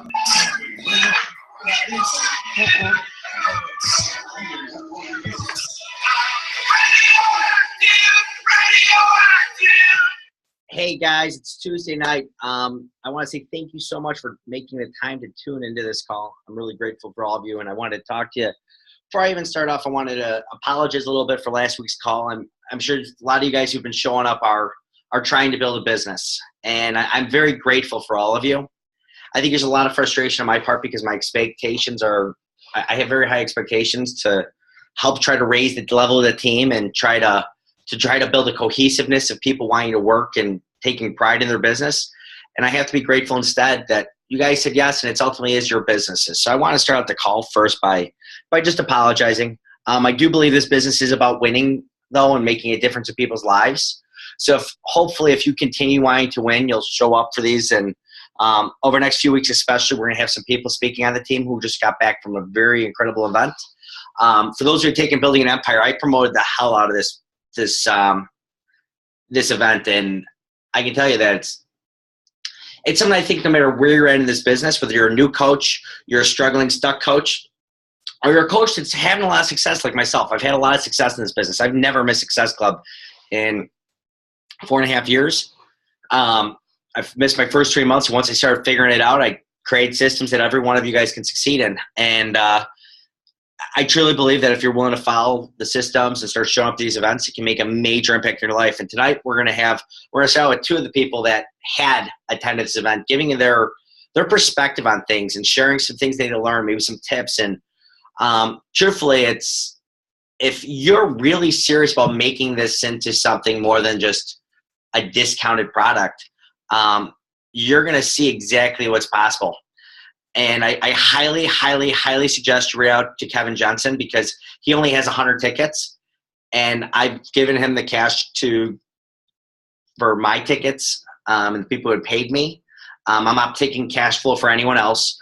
Hey guys, it's Tuesday night. I want to say thank you so much for making the time to tune into this call. I'm really grateful for all of you, and I wanted to talk to you. Before I even start off, I wanted to apologize a little bit for last week's call. I'm sure a lot of you guys who've been showing up are trying to build a business, and I'm very grateful for all of you. I think there's a lot of frustration on my part because my expectations are – I have very high expectations to help try to raise the level of the team and try to build a cohesiveness of people wanting to work and taking pride in their business. And I have to be grateful instead that you guys said yes, and it ultimately is your businesses. So I want to start out the call first by just apologizing. I do believe this business is about winning, though, and making a difference in people's lives. So hopefully if you continue wanting to win, you'll show up for these. And over the next few weeks especially, we're going to have some people speaking on the team who just got back from a very incredible event. For those who are taking Building an Empire, I promoted the hell out of this event, and I can tell you that it's something I think no matter where you're at in this business, whether you're a new coach, you're a struggling, stuck coach, or you're a coach that's having a lot of success like myself. I've had a lot of success in this business. I've never missed Success Club in 4.5 years. I've missed my first 3 months. Once I started figuring it out, I created systems that every one of you guys can succeed in. And I truly believe that if you're willing to follow the systems and start showing up to these events, it can make a major impact in your life. And tonight we're going to start with two of the people that had attended this event, giving their perspective on things and sharing some things they learned, maybe some tips. And truthfully, if you're really serious about making this into something more than just a discounted product, you're going to see exactly what's possible. And I highly, highly, highly suggest you reach out to Kevin Johnson because he only has 100 tickets. And I've given him the cash for my tickets and the people who had paid me. I'm not taking cash flow for anyone else.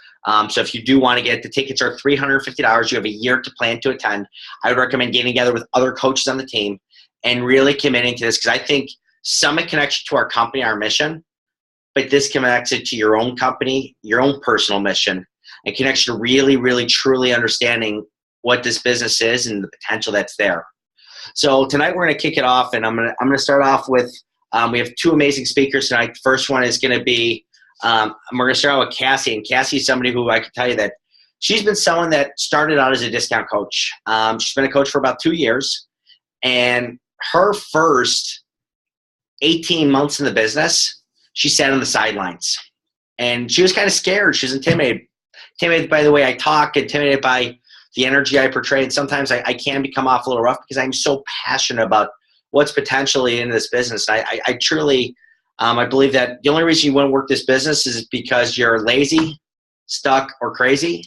So if you do want to the tickets are $350. You have a year to plan to attend. I would recommend getting together with other coaches on the team and really committing to this because I think Summit connects you to our company, our mission. But this connects it to your own company, your own personal mission, and connects you to really, really, truly understanding what this business is and the potential that's there. So tonight we're going to kick it off, and I'm going to start off with we have two amazing speakers tonight. The first one is going to be we're going to start out with Cassie, and Cassie is somebody who I can tell you that she's been someone that started out as a discount coach. She's been a coach for about 2 years, and her first 18 months in the business, she sat on the sidelines, and she was kind of scared. She was intimidated by the way I talk, intimidated by the energy I portray. And sometimes I can come off a little rough because I'm so passionate about what's potentially in this business. I truly, I believe that the only reason you wouldn't work this business is because you're lazy, stuck, or crazy.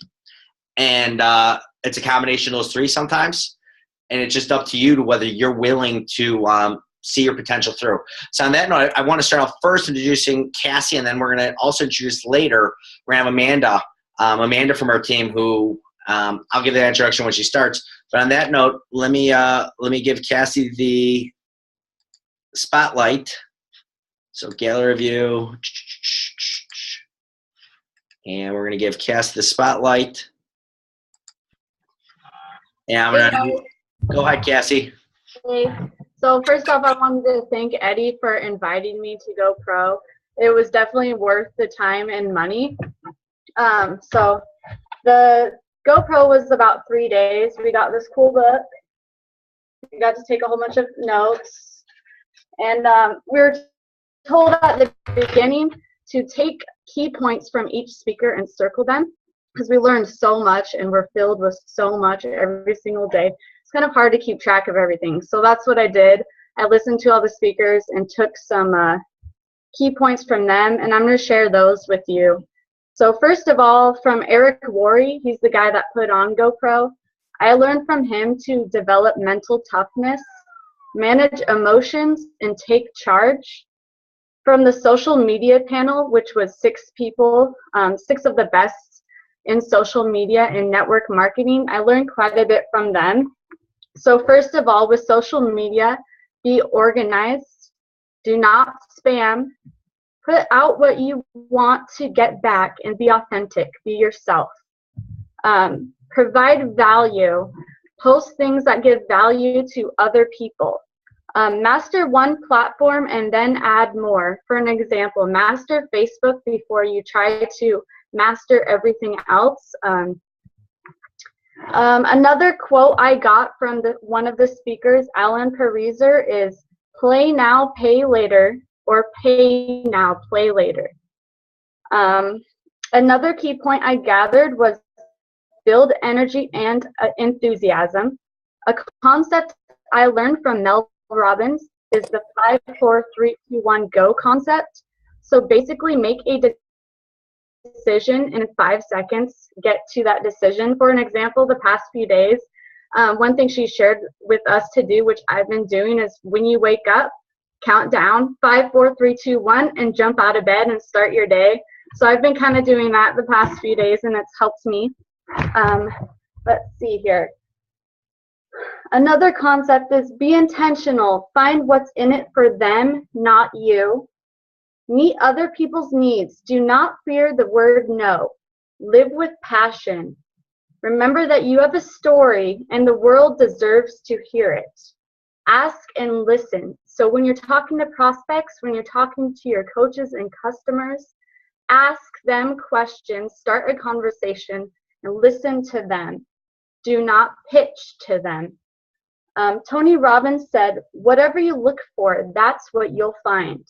And it's a combination of those three sometimes. And it's just up to you to whether you're willing to see your potential through. So on that note, I want to start off first introducing Cassie, and then we're going to also introduce later, we're going to have Amanda from our team who I'll give that introduction when she starts. But on that note, let me give Cassie the spotlight. So gallery view. And we're going to give Cassie the spotlight. And I'm going to go ahead, Cassie. Hey. So first off, I wanted to thank Eddie for inviting me to Go Pro. It was definitely worth the time and money. So the Go Pro was about 3 days. We got this cool book. We got to take a whole bunch of notes. And we were told at the beginning to take key points from each speaker and circle them because we learned so much and we're filled with so much every single day. It's kind of hard to keep track of everything. So that's what I did. I listened to all the speakers and took some key points from them, and I'm going to share those with you. So first of all, from Eric Worre, he's the guy that put on GoPro. I learned from him to develop mental toughness, manage emotions, and take charge. From the social media panel, which was 6 people, 6 of the best in social media and network marketing, I learned quite a bit from them. So first of all, with social media, be organized, do not spam, Put out what you want to get back and be authentic, be yourself. Provide value, post things that give value to other people. Master one platform and then add more. For an example, master Facebook before you try to master everything else. Another quote I got from one of the speakers, Alan Pariser, is play now, pay later, or pay now, play later. Another key point I gathered was build energy and enthusiasm. A concept I learned from Mel Robbins is the 5, 4, 3, 2, 1, go concept. So basically make a decision in 5 seconds, get to that decision. For an example, the past few days, one thing she shared with us to do, which I've been doing, is when you wake up, count down 5, 4, 3, 2, 1, and jump out of bed and start your day. So I've been kind of doing that the past few days, and it's helped me. Let's see here. Another concept is be intentional. Find what's in it for them, not you. Meet other people's needs. Do not fear the word no. Live with passion. Remember that you have a story and the world deserves to hear it. Ask and listen. So when you're talking to prospects, when you're talking to your coaches and customers, ask them questions, start a conversation, and listen to them. Do not pitch to them. Tony Robbins said, whatever you look for, that's what you'll find.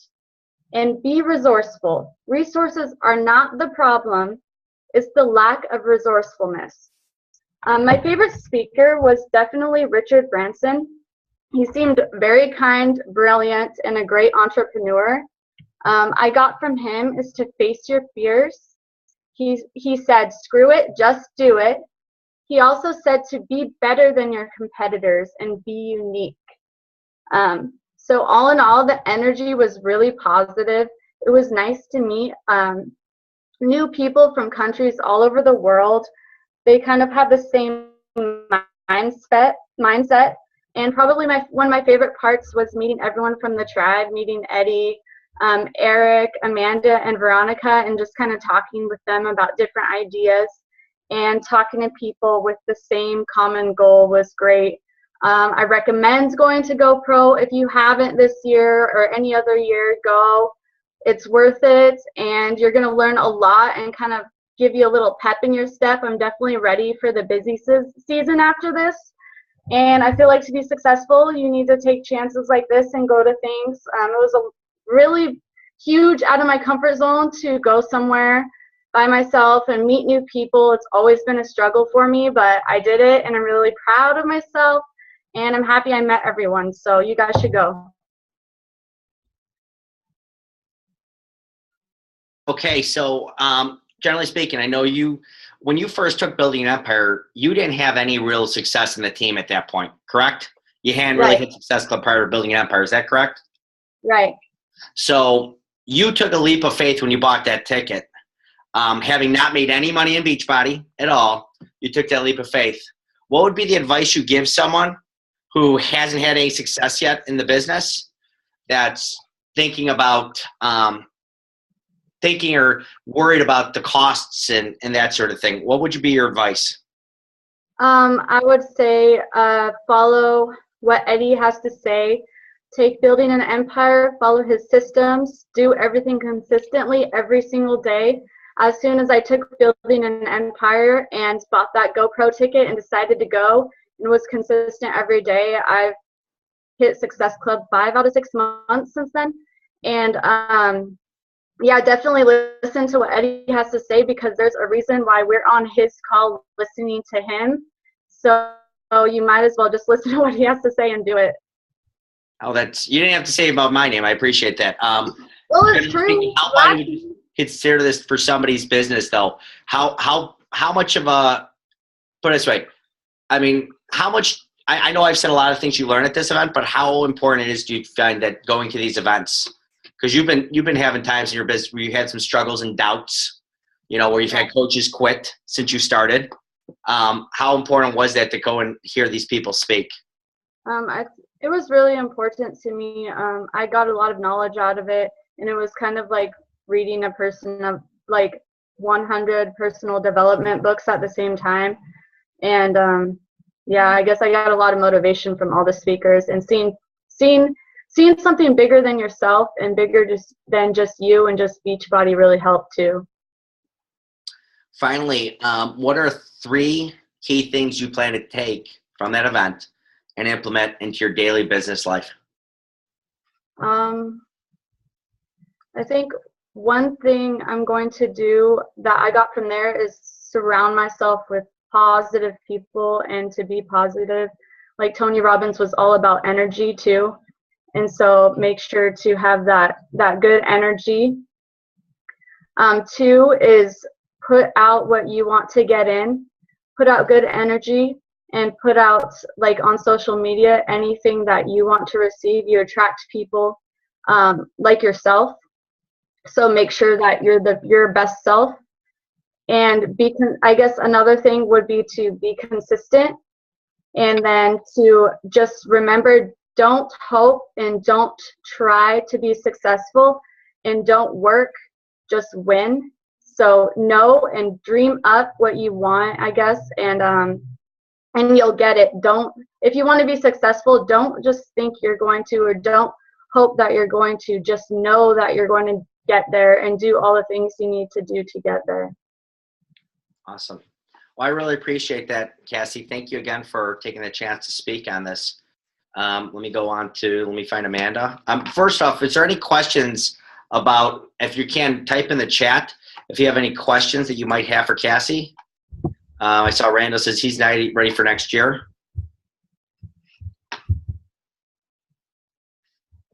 And be resourceful. Resources are not the problem, it's the lack of resourcefulness. My favorite speaker was definitely Richard Branson. He seemed very kind, brilliant, and a great entrepreneur. I got from him is to face your fears. He said, screw it, just do it. He also said to be better than your competitors and be unique. So all in all, the energy was really positive. It was nice to meet new people from countries all over the world. They kind of have the same mindset. And probably one of my favorite parts was meeting everyone from the tribe, meeting Eddie, Eric, Amanda, and Veronica, and just kind of talking with them about different ideas. And talking to people with the same common goal was great. I recommend going to GoPro. If you haven't this year or any other year, go. It's worth it, and you're going to learn a lot and kind of give you a little pep in your step. I'm definitely ready for the busy season after this. And I feel like to be successful, you need to take chances like this and go to things. It was a really huge out of my comfort zone to go somewhere by myself and meet new people. It's always been a struggle for me, but I did it, and I'm really proud of myself, and I'm happy I met everyone. So you guys should go. Okay, so generally speaking, I know when you first took building an empire, you didn't have any real success in the team at that point, correct? You hadn't really hit success prior to building an empire. Is that correct? Right. So you took a leap of faith when you bought that ticket. Having not made any money in Beachbody at all, you took that leap of faith. What would be the advice you give someone who hasn't had any success yet in the business, that's thinking about thinking or worried about the costs and that sort of thing? What would be your advice? I would say follow what Eddie has to say. Take building an empire, follow his systems, do everything consistently every single day. As soon as I took building an empire and bought that GoPro ticket and decided to go and was consistent every day, I've hit Success Club 5 out of 6 months since then. And yeah, definitely listen to what Eddie has to say, because there's a reason why we're on his call listening to him. So you might as well just listen to what he has to say and do it. Oh, you didn't have to say about my name. I appreciate that. Well, it's true. How would you consider this for somebody's business, though? How much of a, put it this way, I mean, how much, I know I've said a lot of things you learn at this event, but how important it is, do you find, that going to these events? Because you've been having times in your business where you had some struggles and doubts, where you've had coaches quit since you started. How important was that to go and hear these people speak? It was really important to me. I got a lot of knowledge out of it, and it was kind of like reading like 100 personal development books at the same time. And yeah, I guess I got a lot of motivation from all the speakers, and seeing something bigger than yourself and bigger than just you and just Beachbody really helped too. Finally, what are 3 key things you plan to take from that event and implement into your daily business life? I think one thing I'm going to do that I got from there is surround myself with positive people and to be positive. Like Tony Robbins was all about energy too. And so make sure to have that good energy. 2 is put out what you want to get in, put out good energy, and put out, like on social media, anything that you want to receive. You attract people like yourself. So make sure that you're your best self. And I guess another thing would be to be consistent, and then to just remember, don't hope and don't try to be successful, and don't work, just win. So know and dream up what you want, I guess, and you'll get it. If you want to be successful, don't just think you're going to, or don't hope that you're going to, just know that you're going to get there and do all the things you need to do to get there. Awesome. Well, I really appreciate that, Cassie. Thank you again for taking the chance to speak on this. Let me find Amanda. First off, is there any questions about, if you can type in the chat, if you have any questions that you might have for Cassie? I saw Randall says he's not ready for next year.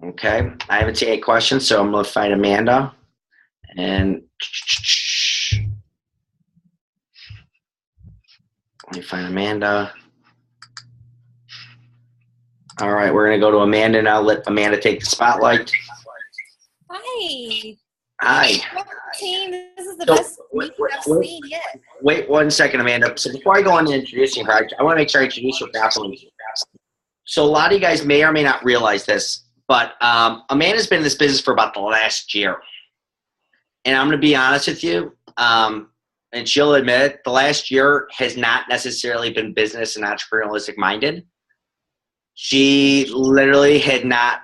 Okay, I haven't seen any questions, so I'm going to find Amanda. And let me find Amanda. All right, we're going to go to Amanda now. Let Amanda take the spotlight. Hi. Hi. Team, this is the best meeting I've seen yet. Wait 1 second, Amanda. So before I go on to introducing her, I want to make sure I introduce her properly. So a lot of you guys may or may not realize this, but Amanda's been in this business for about the last year. And I'm going to be honest with you, and she'll admit it, the last year has not necessarily been business and entrepreneurialistic minded. She literally had not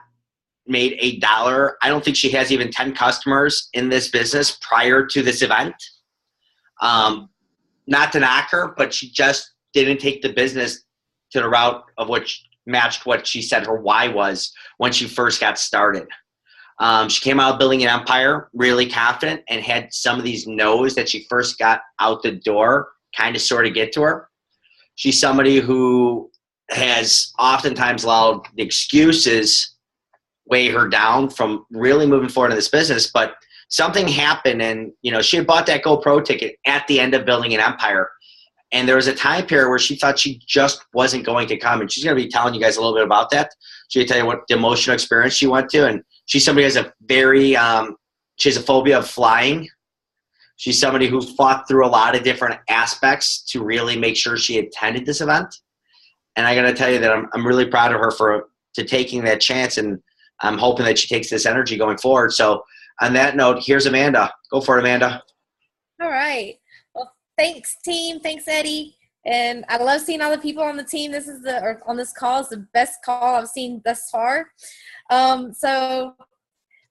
made $1. I don't think she has even 10 customers in this business prior to this event. Not to knock her, but she just didn't take the business to the route of which matched what she said her why was when she first got started. She came out building an empire, really confident, and had some of these no's that she first got out the door kind of sort of get to her. She's somebody who has oftentimes allowed the excuses weigh her down from really moving forward in this business. But something happened, and she had bought that GoPro ticket at the end of building an empire. And there was a time period where she thought she just wasn't going to come. And she's going to be telling you guys a little bit about that. She'll tell you what the emotional experience she went to. And she's somebody who has a very, she has a phobia of flying. She's somebody who fought through a lot of different aspects to really make sure she attended this event. And I got to tell you that I'm really proud of her to taking that chance. And I'm hoping that she takes this energy going forward. So on that note, here's Amanda. Go for it, Amanda. All right. Well, thanks, team. Thanks, Eddie. And I love seeing all the people on the team. On this call is the best call I've seen thus far. So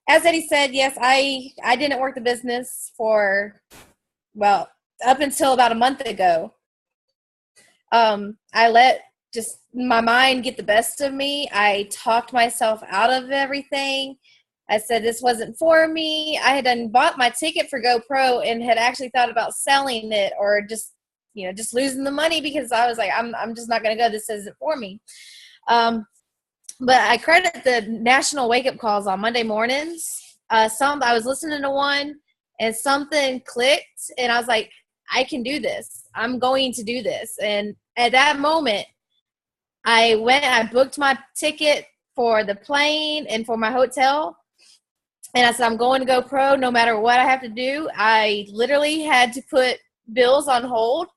as Eddie said, yes, I didn't work the business for, well, up until about a month ago. I let just my mind get the best of me. I talked myself out of everything. I said this wasn't for me. I had done bought my ticket for GoPro and had actually thought about selling it or just losing the money because I was like, I'm just not going to go. This isn't for me. But I credit the national wake-up calls on Monday mornings. I was listening to one and something clicked and I was like, I can do this. I'm going to do this. And at that moment, I booked my ticket for the plane and for my hotel. And I said, I'm going to GoPro no matter what I have to do. I literally had to put bills on hold.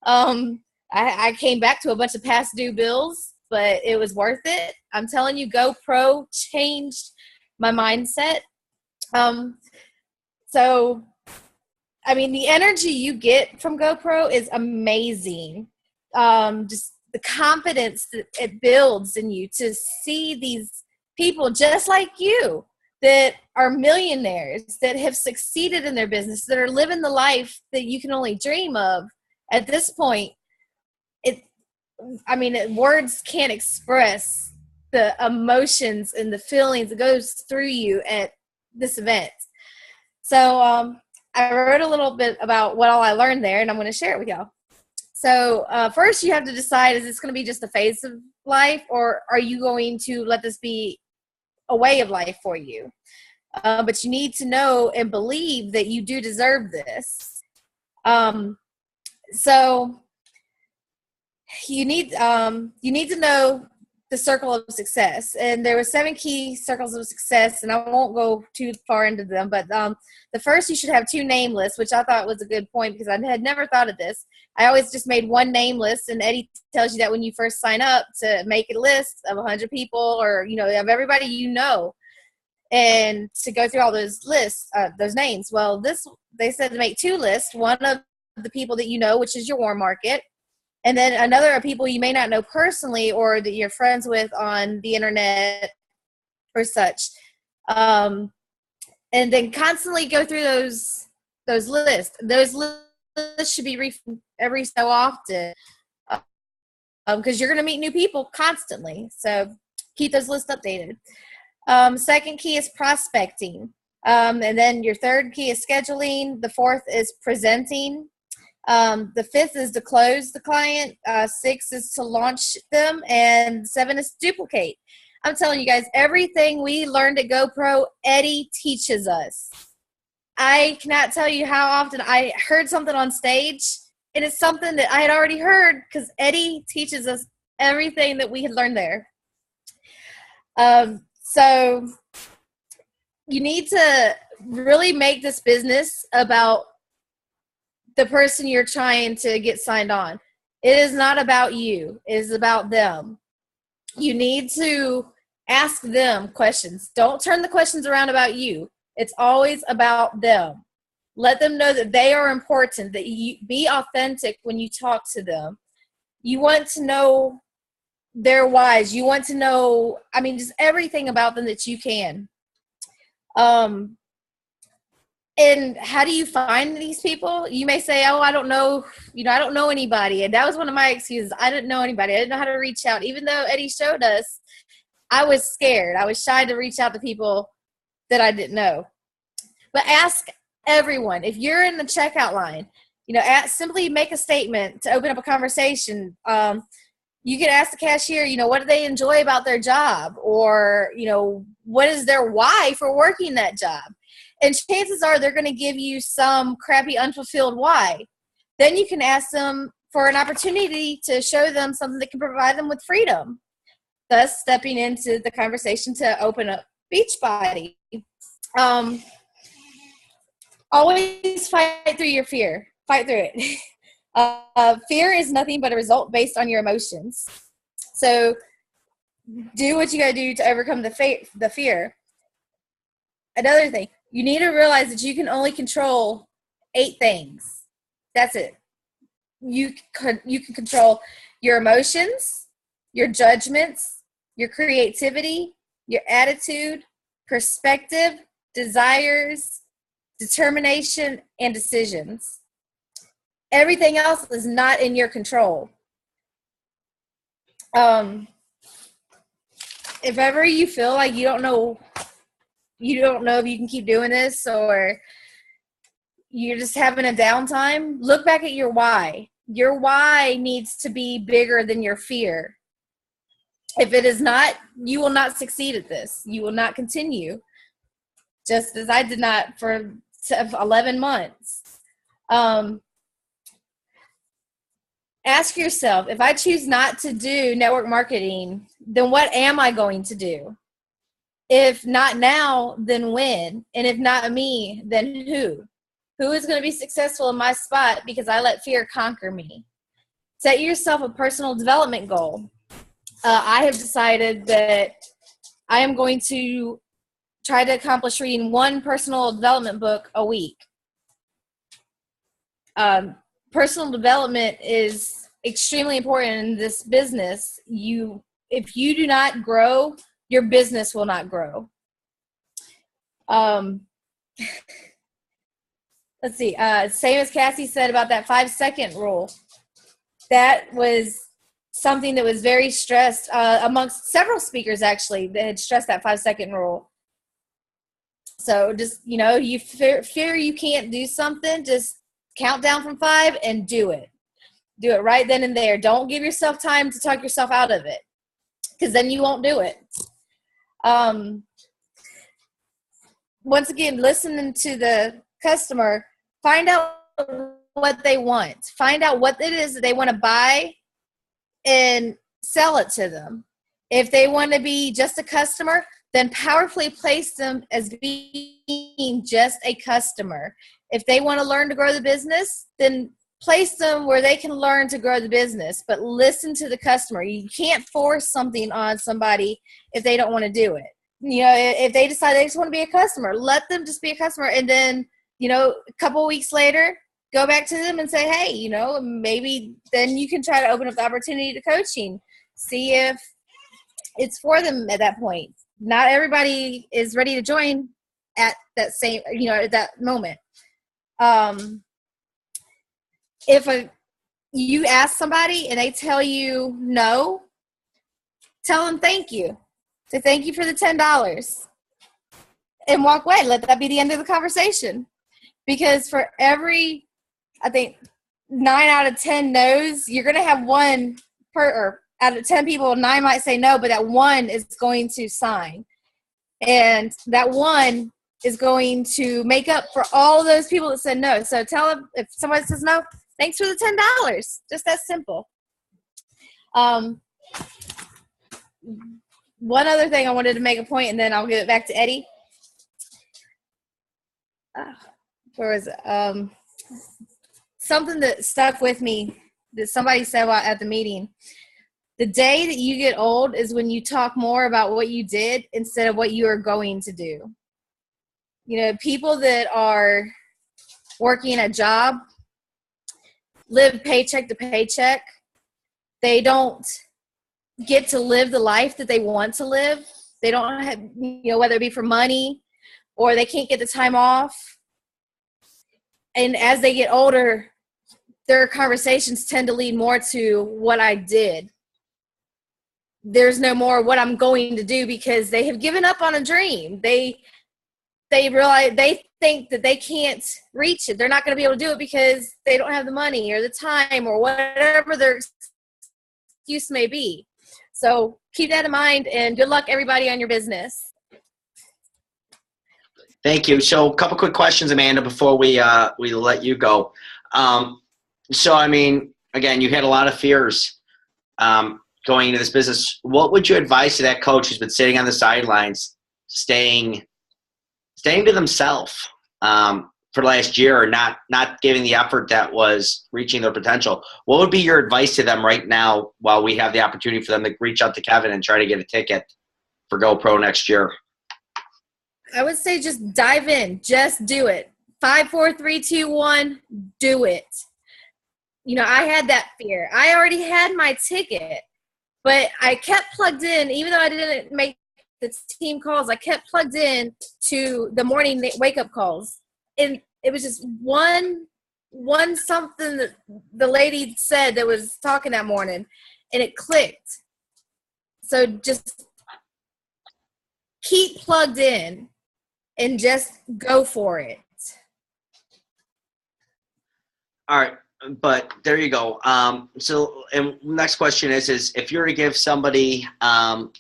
I came back to a bunch of past due bills, but it was worth it. I'm telling you, GoPro changed my mindset. So So, I mean, the energy you get from GoPro is amazing. Just the confidence that it builds in you to see these people just like you that are millionaires, that have succeeded in their business, that are living the life that you can only dream of. At this point, words can't express the emotions and the feelings that goes through you at this event. So I wrote a little bit about what all I learned there, and I'm going to share it with y'all. So first you have to decide, is this going to be just a phase of life, or are you going to let this be a way of life for you? But you need to know and believe that you do deserve this. So you need to know the circle of success, and there were 7 key circles of success, and I won't go too far into them, but the first, you should have 2 name lists, which I thought was a good point because I had never thought of this. I always just made 1 name list, and Eddie tells you that when you first sign up to make a list of 100 people, or of everybody and to go through all those lists, those names. Well, they said to make 2 lists, one of the people that you know, which is your warm market, and then another are people you may not know personally or that you're friends with on the internet or such. And then constantly go through those lists. Those lists should be every so often because you're going to meet new people constantly. So keep those lists updated. Second key is prospecting. And then your third key is scheduling. The fourth is presenting. The 5th is to close the client. 6 is to launch them. And 7 is to duplicate. I'm telling you guys, everything we learned at GoPro, Eddie teaches us. I cannot tell you how often I heard something on stage, and it's something that I had already heard because Eddie teaches us everything that we had learned there. So you need to really make this business about the person you're trying to get signed on. It is not about you. It is about them. You need to ask them questions. Don't turn the questions around about you. It's always about them. Let them know that they are important, that you be authentic when you talk to them. You want to know their whys. You want to know, just everything about them that you can. And how do you find these people? You may say, oh, I don't know, I don't know anybody. And that was one of my excuses. I didn't know anybody. I didn't know how to reach out. Even though Eddie showed us, I was scared. I was shy to reach out to people that I didn't know. But ask everyone. If you're in the checkout line, simply make a statement to open up a conversation. You can ask the cashier, what do they enjoy about their job? Or, what is their why for working that job? And chances are they're going to give you some crappy unfulfilled why. Then you can ask them for an opportunity to show them something that can provide them with freedom, thus stepping into the conversation to open up Beachbody. Always fight through your fear. Fight through it. Fear is nothing but a result based on your emotions. So do what you got to do to overcome the fear. Another thing, you need to realize that you can only control 8 things. That's it. You can control your emotions, your judgments, your creativity, your attitude, perspective, desires, determination, and decisions. Everything else is not in your control. If ever you feel like you don't know if you can keep doing this, or you're just having a downtime, look back at your why. Your why needs to be bigger than your fear. If it is not, you will not succeed at this. You will not continue, just as I did not for 11 months. Ask yourself, if I choose not to do network marketing, then what am I going to do? If not now, then when? And if not me, then who? Who is going to be successful in my spot because I let fear conquer me? Set yourself a personal development goal. I have decided that I am going to try to accomplish reading one personal development book a week. Personal development is extremely important in this business. If you do not grow, your business will not grow. Let's see. Same as Cassie said about that 5-second rule. That was something that was very stressed amongst several speakers, actually, that had stressed that 5-second rule. So just, you fear you can't do something, just count down from 5 and do it. Do it right then and there. Don't give yourself time to talk yourself out of it, because then you won't do it. Once again, listening to the customer, find out what they want. Find out what it is that they want to buy and sell it to them. If they want to be just a customer, then powerfully place them as being just a customer. If they want to learn to grow the business, then place them where they can learn to grow the business, but listen to the customer. You can't force something on somebody if they don't want to do it. If they decide they just want to be a customer, let them just be a customer. And then, a couple of weeks later, go back to them and say, hey, maybe then you can try to open up the opportunity to coaching. See if it's for them at that point. Not everybody is ready to join at that same, at that moment. If you ask somebody and they tell you no, tell them thank you. Say thank you for the $10 and walk away. Let that be the end of the conversation. Because for every, I think, 9 out of 10 no's, you're going to have one or out of 10 people, 9 might say no, but that one is going to sign. And that one is going to make up for all those people that said no. So tell them, if somebody says no, thanks for the $10. Just that simple. One other thing I wanted to make a point, and then I'll give it back to Eddie. Where was it? Something that stuck with me that somebody said at the meeting. The day that you get old is when you talk more about what you did instead of what you are going to do. People that are working a job live paycheck to paycheck. They don't get to live the life that they want to live. They don't have, whether it be for money or they can't get the time off. And as they get older, their conversations tend to lead more to what I did. There's no more what I'm going to do, because they have given up on a dream. They realize, they think that they can't reach it. They're not going to be able to do it because they don't have the money or the time or whatever their excuse may be. So keep that in mind, and good luck everybody on your business. Thank you. So a couple quick questions, Amanda, before we let you go. Again, you had a lot of fears going into this business. What would you advise to that coach who's been sitting on the sidelines, staying to themselves for the last year, or not giving the effort that was reaching their potential? What would be your advice to them right now while we have the opportunity for them to reach out to Kevin and try to get a ticket for GoPro next year? I would say just dive in. Just do it. 5, 4, 3, 2, 1, do it. I had that fear. I already had my ticket, but I kept plugged in. Even though I didn't make the team calls, I kept plugged in to the morning wake-up calls. And it was just one something that the lady said that was talking that morning, and it clicked. So just keep plugged in and just go for it. All right. But there you go. So, and next question is if you were to give somebody, let's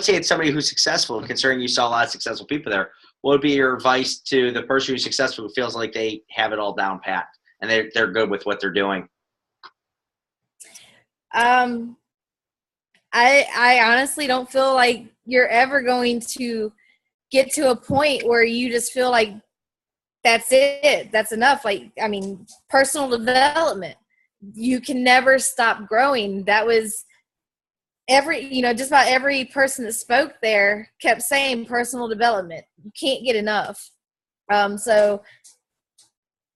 say it's somebody who's successful, considering you saw a lot of successful people there, what would be your advice to the person who's successful who feels like they have it all down pat and they're good with what they're doing? I honestly don't feel like you're ever going to get to a point where you just feel like that's it. That's enough. Personal development. You can never stop growing. That was just about every person that spoke there kept saying personal development. You can't get enough. So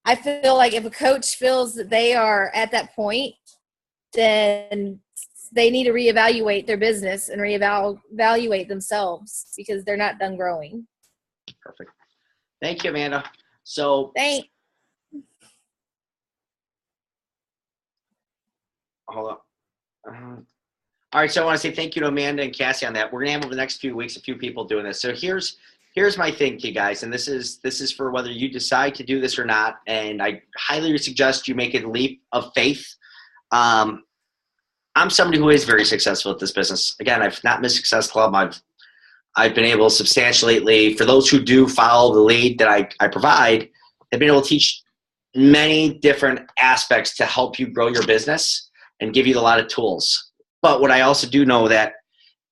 I feel like if a coach feels that they are at that point, then they need to reevaluate their business and reevaluate themselves because they're not done growing. Perfect. Thank you, Amanda. So Thanks. Hold on. All right, so I want to say thank you to Amanda and Cassie on that. We're gonna have over the next few weeks a few people doing this. So here's my thing to you guys, and this is for whether you decide to do this or not. And I highly suggest you make a leap of faith. I'm somebody who is very successful at this business. Again, I've not missed Success Club. I've been able substantially, for those who do follow the lead that I provide, I've been able to teach many different aspects to help you grow your business and give you a lot of tools. But what I also do know that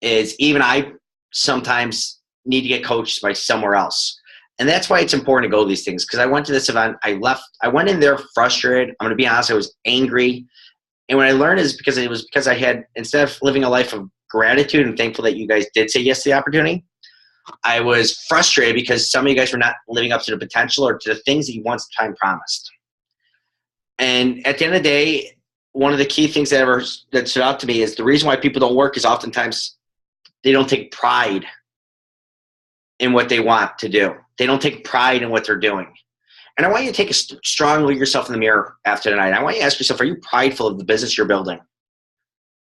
is even I sometimes need to get coached by somewhere else. And that's why it's important to go to these things. Because I went to this event, I went in there frustrated. I'm going to be honest, I was angry. And what I learned is because I had, instead of living a life of gratitude and thankful that you guys did say yes to the opportunity, I was frustrated because some of you guys were not living up to the potential or to the things that you once time promised. And at the end of the day, one of the key things that stood out to me is the reason why people don't work is oftentimes they don't take pride in what they want to do. They don't take pride in what they're doing. And I want you to take a strong look at yourself in the mirror after tonight. I want you to ask yourself, are you prideful of the business you're building?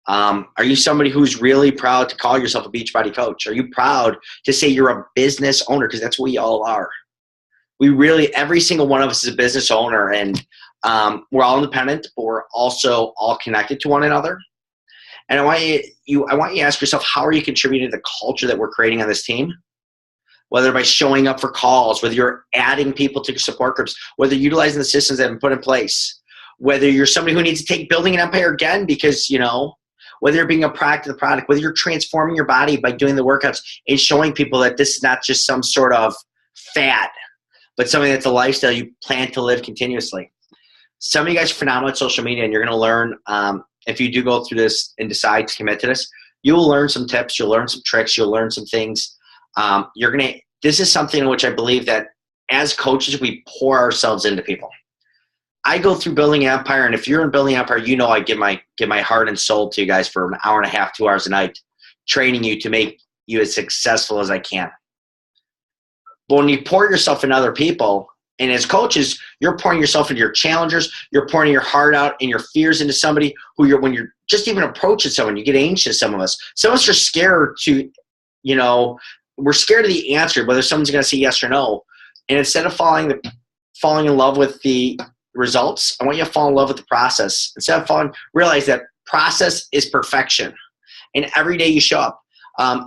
Are you somebody who's really proud to call yourself a Beachbody coach? Are you proud to say you're a business owner? Because that's what we all are. Every single one of us is a business owner, and we're all independent, but we're also all connected to one another. And I want you to ask yourself, how are you contributing to the culture that we're creating on this team? Whether by showing up for calls, whether you're adding people to support groups, whether utilizing the systems that have been put in place, whether you're somebody who needs to take building an empire again because, whether you're being a product of the product, whether you're transforming your body by doing the workouts and showing people that this is not just some sort of fad, but something that's a lifestyle you plan to live continuously. Some of you guys are phenomenal at social media, and you're going to learn, if you do go through this and decide to commit to this, you will learn some tips, you'll learn some tricks, you'll learn some things. This is something in which I believe that as coaches, we pour ourselves into people. I go through building an empire, and if you're in building an empire, I give my heart and soul to you guys for an hour and a half, 2 hours a night, training you to make you as successful as I can. But when you pour yourself into other people, and as coaches, you're pouring yourself into your challengers, you're pouring your heart out and your fears into somebody when you're just even approaching someone, you get anxious, some of us. Some of us are scared to, we're scared of the answer, whether someone's going to say yes or no. And instead of falling in love with the results, I want you to fall in love with the process. Instead of realize that process is perfection. And every day you show up.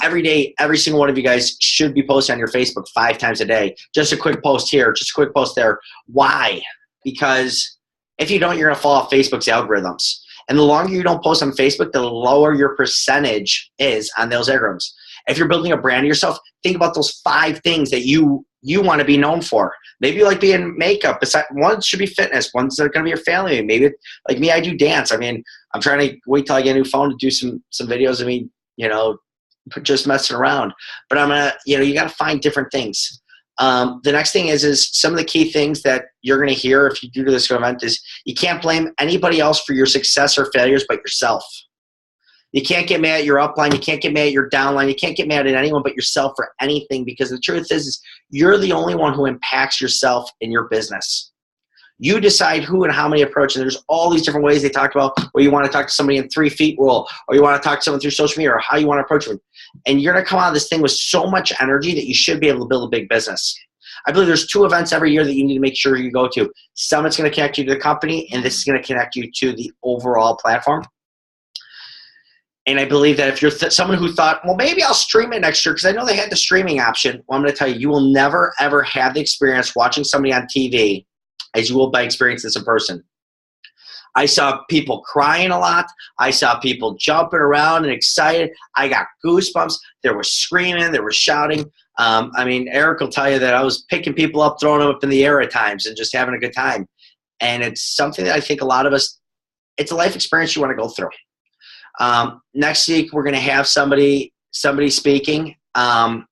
Every day, every single one of you guys should be posting on your Facebook 5 times a day. Just a quick post here, just a quick post there. Why? Because if you don't, you're going to fall off Facebook's algorithms. And the longer you don't post on Facebook, the lower your percentage is on those algorithms. If you're building a brand of yourself, think about those 5 things that you want to be known for. Maybe you like being makeup. One should be fitness. One's going to be your family. Maybe, like me, I do dance. I mean, I'm trying to wait till I get a new phone to do some videos of me, just messing around. But I'm going to, you got to find different things. The next thing is some of the key things that you're going to hear if you do this event is you can't blame anybody else for your success or failures but yourself. You can't get mad at your upline. You can't get mad at your downline. You can't get mad at anyone but yourself for anything, because the truth is you're the only one who impacts yourself in your business. You decide who and how many approach. And there's all these different ways they talk about where you want to talk to somebody in 3 feet rule, or you want to talk to someone through social media, or how you want to approach them. And you're going to come out of this thing with so much energy that you should be able to build a big business. I believe there's 2 events every year that you need to make sure you go to. Summit's going to connect you to the company, and this is going to connect you to the overall platform. And I believe that if you're someone who thought, well, maybe I'll stream it next year because I know they had the streaming option. Well, I'm going to tell you, you will never, ever have the experience watching somebody on TV as you will by experience this in person. I saw people crying a lot. I saw people jumping around and excited. I got goosebumps. There was screaming. There was shouting. Eric will tell you that I was picking people up, throwing them up in the air at times and just having a good time. And it's something that I think a lot of us, it's a life experience you want to go through. Next week, we're going to have somebody speaking. We're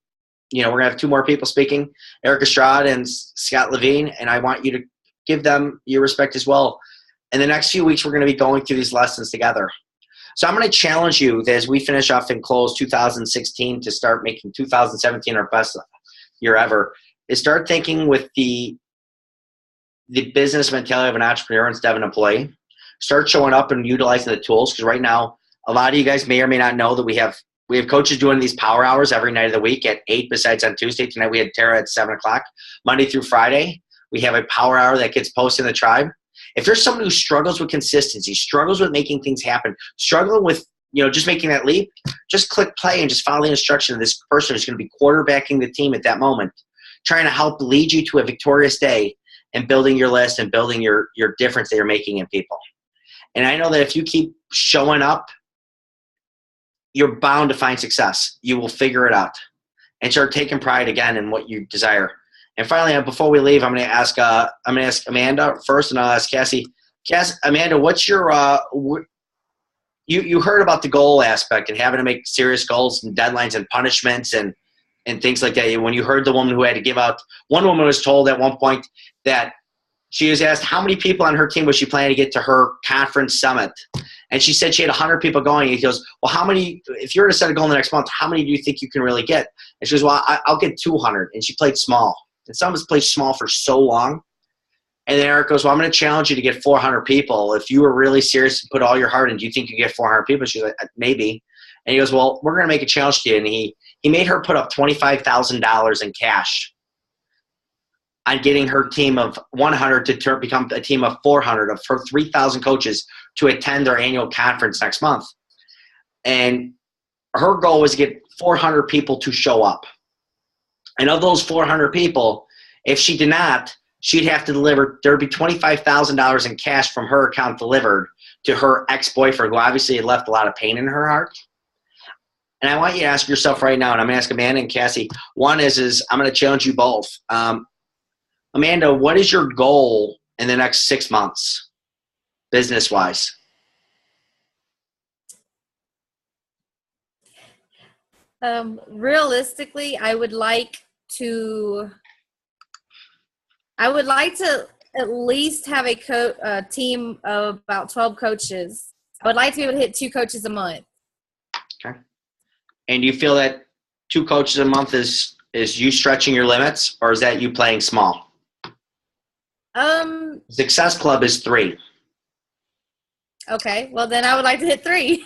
going to have 2 more people speaking, Eric Estrada and Scott Levine, and I want you to give them your respect as well. In the next few weeks, we're going to be going through these lessons together. So I'm going to challenge you that as we finish off and close 2016 to start making 2017 our best year ever, is start thinking with the business mentality of an entrepreneur instead of an employee. Start showing up and utilizing the tools, because right now, a lot of you guys may or may not know that we have coaches doing these power hours every night of the week at 8, besides on Tuesday. Tonight we had Tara at 7 o'clock. Monday through Friday, we have a power hour that gets posted in the tribe. If you're someone who struggles with consistency, struggles with making things happen, struggling with just making that leap, just click play and just follow the instruction of this person who's going to be quarterbacking the team at that moment, trying to help lead you to a victorious day and building your list and building your difference that you're making in people. And I know that if you keep showing up, you're bound to find success. You will figure it out and start taking pride again in what you desire. And finally, before we leave, I'm going to ask Amanda first, and I'll ask Cassie. Amanda, what's your you heard about the goal aspect and having to make serious goals and deadlines and punishments and things like that. When you heard the woman who had to give out, one woman was told at one point that she was asked how many people on her team was she planning to get to her conference summit. And she said she had 100 people going. And he goes, well, how many, if you're going to set a goal in the next month, how many do you think you can really get? And she goes, well, I'll get 200. And she played small. And some of us played small for so long. And then Eric goes, well, I'm going to challenge you to get 400 people. If you were really serious and put all your heart in, do you think you get 400 people? She's like, maybe. And he goes, well, we're going to make a challenge to you. And he made her put up $25,000 in cash on getting her team of 100 to become a team of 400 of her 3,000 coaches to attend their annual conference next month. And her goal was to get 400 people to show up. And of those 400 people, if she did not, she'd have to deliver, there'd be $25,000 in cash from her account delivered to her ex-boyfriend, who obviously had left a lot of pain in her heart. And I want you to ask yourself right now, and I'm going to ask Amanda and Cassie. One is I'm going to challenge you both. Amanda, what is your goal in the next 6 months, business-wise? Realistically, I would like to at least have a team of about 12 coaches. I would like to be able to hit 2 coaches a month. Okay. And do you feel that 2 coaches a month is you stretching your limits, or is that you playing small? Success Club is 3. Okay. Well, then I would like to hit 3.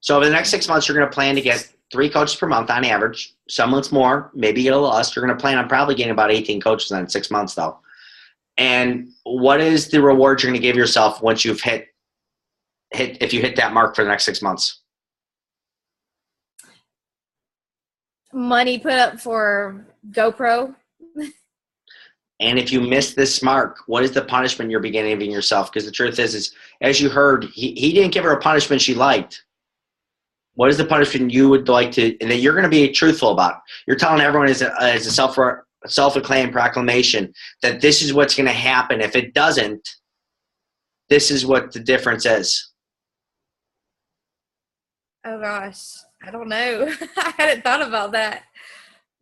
So over the next 6 months, you're going to plan to get 3 coaches per month on average. Some months more, maybe get a little less. You're going to plan on probably getting about 18 coaches in 6 months, though. And what is the reward you're going to give yourself once you've if you hit that mark for the next 6 months? Money put up for GoPro. And if you miss this mark, what is the punishment you're giving yourself? Because the truth is as you heard, he didn't give her a punishment she liked. What is the punishment you would like to, and that you're going to be truthful about? You're telling everyone as a self-acclaimed proclamation that this is what's going to happen. If it doesn't, this is what the difference is. Oh gosh, I don't know. I hadn't thought about that.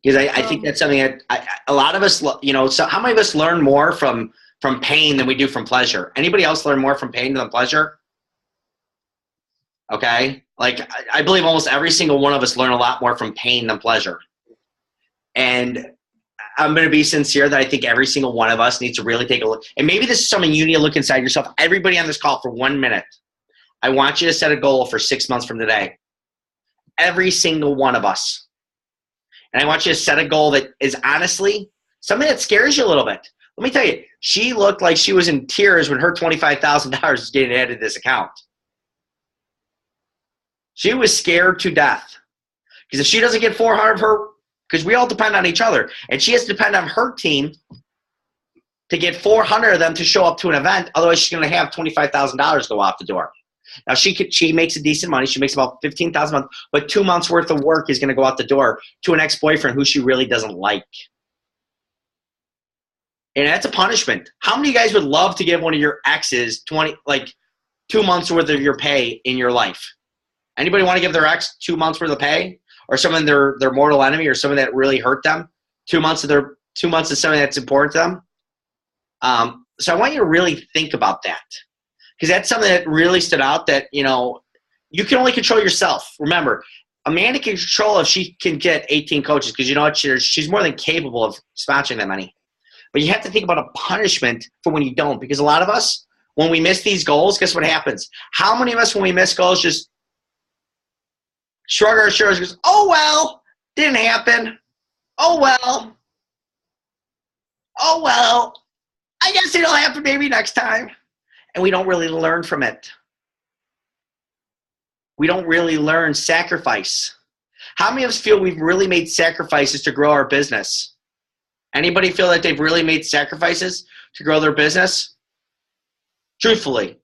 Because I think that's something that a lot of us, so how many of us learn more from pain than we do from pleasure? Anybody else learn more from pain than pleasure? Okay. Like I believe almost every single one of us learn a lot more from pain than pleasure. And I'm going to be sincere that I think every single one of us needs to really take a look. And maybe this is something you need to look inside yourself. Everybody on this call for 1 minute. I want you to set a goal for 6 months from today. Every single one of us. And I want you to set a goal that is honestly something that scares you a little bit. Let me tell you, she looked like she was in tears when her $25,000 was getting added to this account. She was scared to death. Because if she doesn't get 400 of her, because we all depend on each other, and she has to depend on her team to get 400 of them to show up to an event, otherwise she's going to have $25,000 go out the door. Now, she makes a decent money. She makes about $15,000 a month, but 2 months' worth of work is going to go out the door to an ex-boyfriend who she really doesn't like. And that's a punishment. How many of you guys would love to give one of your exes 2 months worth of your pay in your life? Anybody want to give their ex 2 months worth of pay, or someone their mortal enemy, or someone that really hurt them? 2 months of 2 months of something that's important to them. So I want you to really think about that, because that's something that really stood out. That you can only control yourself. Remember, Amanda can control if she can get 18 coaches, because you know what, she's more than capable of sponsoring that money. But you have to think about a punishment for when you don't, because a lot of us, when we miss these goals, guess what happens? How many of us, when we miss goals, just shrug our shoulders, goes, oh well, didn't happen. Oh well, I guess it'll happen maybe next time. And we don't really learn from it. We don't really learn sacrifice. How many of us feel we've really made sacrifices to grow our business? Anybody feel that they've really made sacrifices to grow their business? Truthfully,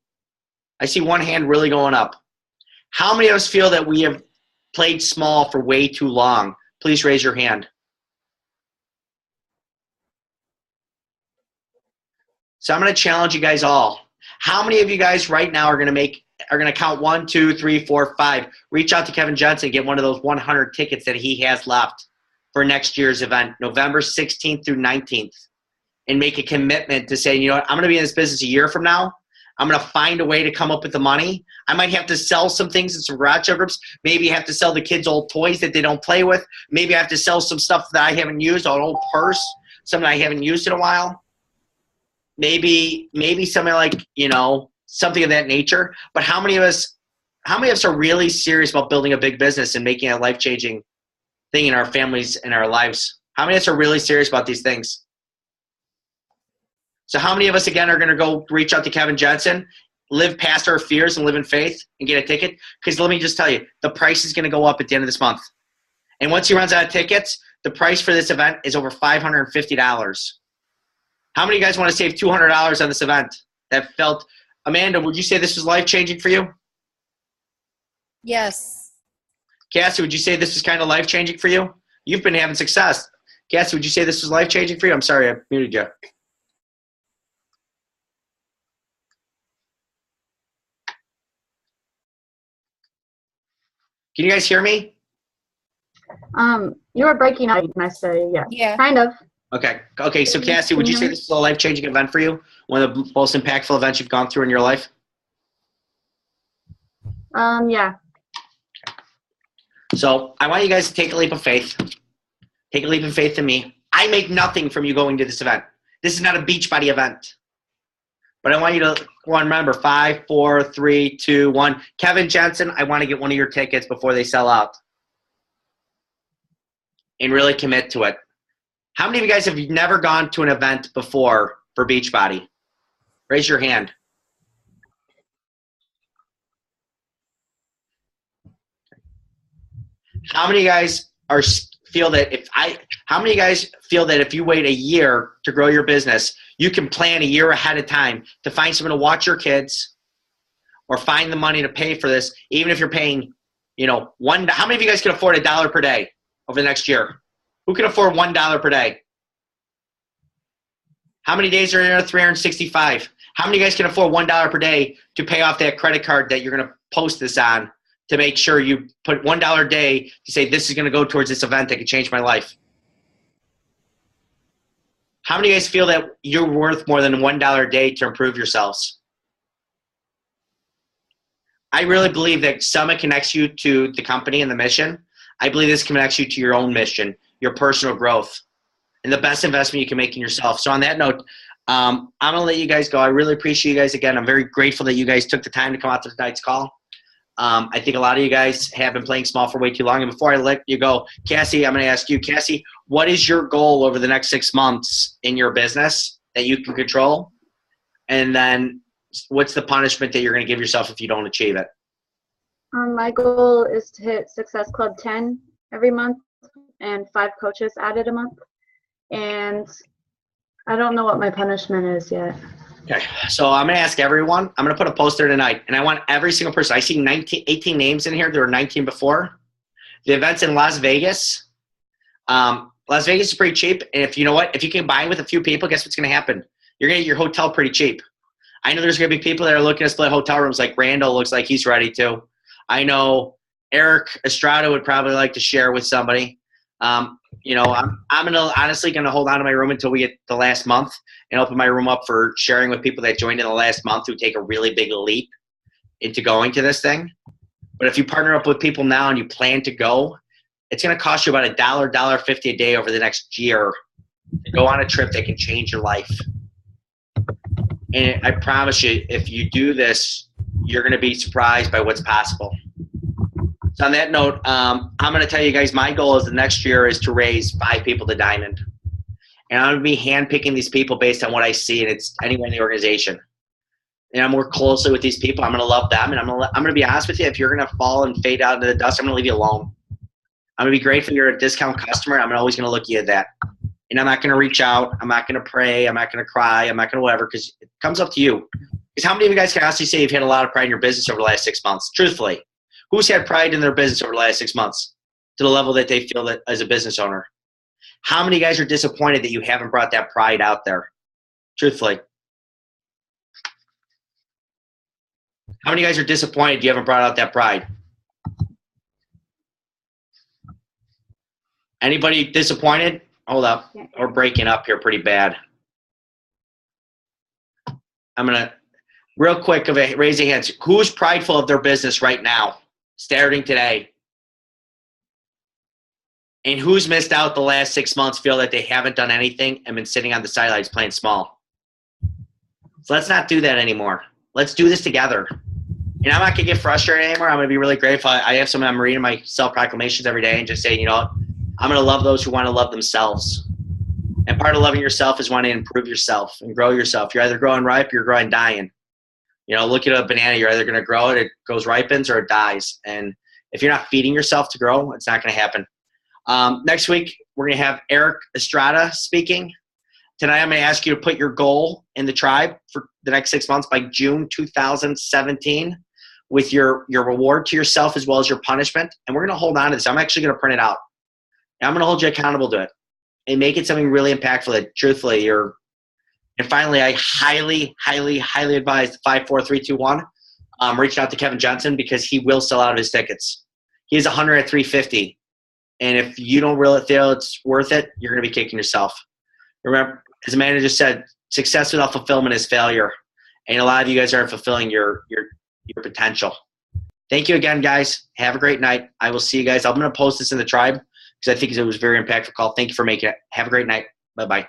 I see one hand really going up. How many of us feel that we have played small for way too long? Please raise your hand. So I'm going to challenge you guys all. How many of you guys right now are going to count 1, 2, 3, 4, 5? Reach out to Kevin Johnson and get one of those 100 tickets that he has left for next year's event, November 16th through 19th, and make a commitment to say, you know what, I'm going to be in this business a year from now. I'm going to find a way to come up with the money. I might have to sell some things in some garage sale groups. Maybe I have to sell the kids' old toys that they don't play with. Maybe I have to sell some stuff that I haven't used, an old purse, something I haven't used in a while. Maybe something like, something of that nature. But how many of us are really serious about building a big business and making a life-changing thing in our families and our lives? How many of us are really serious about these things? So how many of us, again, are going to go reach out to Kevin Johnson, live past our fears and live in faith and get a ticket? Because let me just tell you, the price is going to go up at the end of this month. And once he runs out of tickets, the price for this event is over $550. How many of you guys want to save $200 on this event? Amanda, would you say this was life-changing for you? Yes. Cassie, would you say this was kind of life-changing for you? You've been having success. Cassie, would you say this was life-changing for you? I'm sorry, I muted you. Can you guys hear me? You were breaking up, and I said, Yeah. Kind of. Okay. So Cassie, would you say this is a life-changing event for you? One of the most impactful events you've gone through in your life? Yeah. So I want you guys to take a leap of faith. Take a leap of faith in me. I make nothing from you going to this event. This is not a Beachbody event. But I want you to remember 5, 4, 3, 2, 1. Kevin Johnson, I want to get one of your tickets before they sell out. And really commit to it. How many of you guys have never gone to an event before for Beachbody? Raise your hand. How many of you guys feel that if you wait a year to grow your business, you can plan a year ahead of time to find someone to watch your kids or find the money to pay for this, even if you're paying, how many of you guys can afford $1 per day over the next year? Who can afford $1 per day? How many days are there? 365. How many of you guys can afford $1 per day to pay off that credit card that you're going to post this on to make sure you put $1 a day to say this is going to go towards this event that could change my life? How many of you guys feel that you're worth more than $1 a day to improve yourselves? I really believe that Summit connects you to the company and the mission. I believe this connects you to your own mission, your personal growth, and the best investment you can make in yourself. So on that note, I'm going to let you guys go. I really appreciate you guys. Again, I'm very grateful that you guys took the time to come out to tonight's call. I think a lot of you guys have been playing small for way too long. And before I let you go, Cassie, I'm going to ask you, Cassie, what is your goal over the next 6 months in your business that you can control? And then what's the punishment that you're going to give yourself if you don't achieve it? My goal is to hit Success Club 10 every month and 5 coaches added a month. And I don't know what my punishment is yet. Okay, so I'm going to ask everyone. I'm going to put a post there tonight, and I want every single person. I see 18 names in here. There were 19 before. The event's in Las Vegas. Las Vegas is pretty cheap, and if you know what, if you combine with a few people, guess what's going to happen? You're going to get your hotel pretty cheap. I know there's going to be people that are looking to split hotel rooms, like Randall looks like he's ready to. I know Eric Estrada would probably like to share with somebody. You know, I'm honestly going to hold on to my room until we get the last month and open my room up for sharing with people that joined in the last month who take a really big leap into going to this thing. But if you partner up with people now and you plan to go, it's going to cost you about $1.50 a day over the next year to go on a trip that can change your life. And I promise you, if you do this, you're going to be surprised by what's possible. So on that note, I'm going to tell you guys my goal is the next year is to raise 5 people to Diamond. And I'm going to be handpicking these people based on what I see, and it's anyone in the organization. And I'm work closely with these people. I'm going to love them, and I'm going to be honest with you. If you're going to fall and fade out into the dust, I'm going to leave you alone. I'm going to be grateful you're a discount customer. I'm always going to look at you at that. And I'm not going to reach out. I'm not going to pray. I'm not going to cry. I'm not going to whatever, because it comes up to you. Because how many of you guys can honestly say you've had a lot of pride in your business over the last 6 months? Truthfully. Who's had pride in their business over the last 6 months to the level that they feel that as a business owner? How many guys are disappointed that you haven't brought that pride out there? Truthfully. How many guys are disappointed you haven't brought out that pride? Anybody disappointed? Hold up. We're breaking up here pretty bad. I'm going to, real quick, raise your hands. Who's prideful of their business right now, starting today? And who's missed out the last 6 months, feel that they haven't done anything and been sitting on the sidelines playing small? So let's not do that anymore. Let's do this together. And I'm not going to get frustrated anymore. I'm going to be really grateful. I have some, I'm reading my self-proclamations every day and just saying, you know, I'm going to love those who want to love themselves. And part of loving yourself is wanting to improve yourself and grow yourself. You're either growing ripe or you're growing dying. You know, look at a banana. You're either going to grow it, it goes ripens, or it dies. And if you're not feeding yourself to grow, it's not going to happen. Next week, we're going to have Eric Estrada speaking. Tonight, I'm going to ask you to put your goal in the tribe for the next 6 months by June 2017 with your reward to yourself as well as your punishment. And we're going to hold on to this. I'm actually going to print it out. And I'm going to hold you accountable to it and make it something really impactful that truthfully you're. And finally, I highly, highly, highly advise the 5, 4, 3, 2, 1. Reaching out to Kevin Johnson because he will sell out of his tickets. He has 100 at 350. And if you don't really feel it's worth it, you're going to be kicking yourself. Remember, as Amanda just said, success without fulfillment is failure. And a lot of you guys aren't fulfilling your potential. Thank you again, guys. Have a great night. I will see you guys. I'm going to post this in the tribe because I think it was a very impactful call. Thank you for making it. Have a great night. Bye-bye.